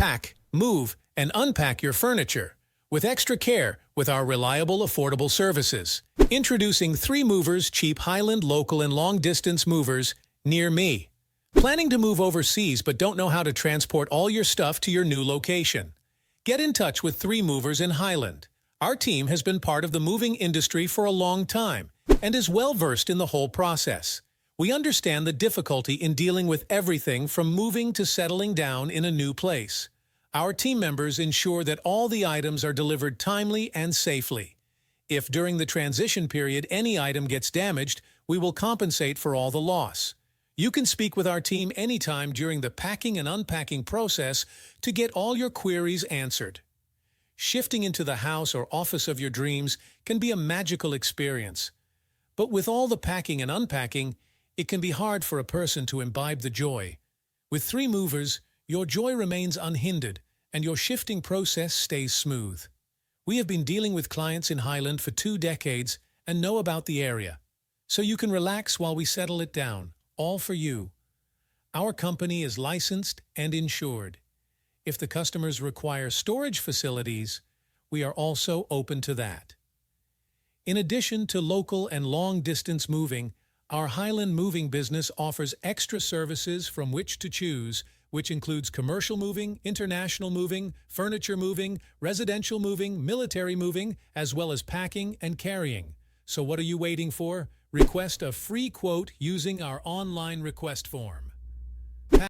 pack, move, and unpack your furniture with extra care with our reliable, affordable services. Introducing 3 Movers cheap Highland local and long-distance movers near me. Planning to move overseas but don't know how to transport all your stuff to your new location? Get in touch with 3 Movers in Highland. Our team has been part of the moving industry for a long time and is well-versed in the whole process. We understand the difficulty in dealing with everything from moving to settling down in a new place. Our team members ensure that all the items are delivered timely and safely. If during the transition period any item gets damaged, we will compensate for all the loss. You can speak with our team anytime during the packing and unpacking process to get all your queries answered. Shifting into the house or office of your dreams can be a magical experience. But with all the packing and unpacking, it can be hard for a person to imbibe the joy. With 3 Movers, your joy remains unhindered and your shifting process stays smooth. We have been dealing with clients in Highland for 2 decades and know about the area, so you can relax while we settle it down, all for you. Our company is licensed and insured. If the customers require storage facilities, we are also open to that. In addition to local and long-distance moving, our Highland moving business offers extra services from which to choose, which includes commercial moving, international moving, furniture moving, residential moving, military moving, as well as packing and carrying. So what are you waiting for? Request a free quote using our online request form.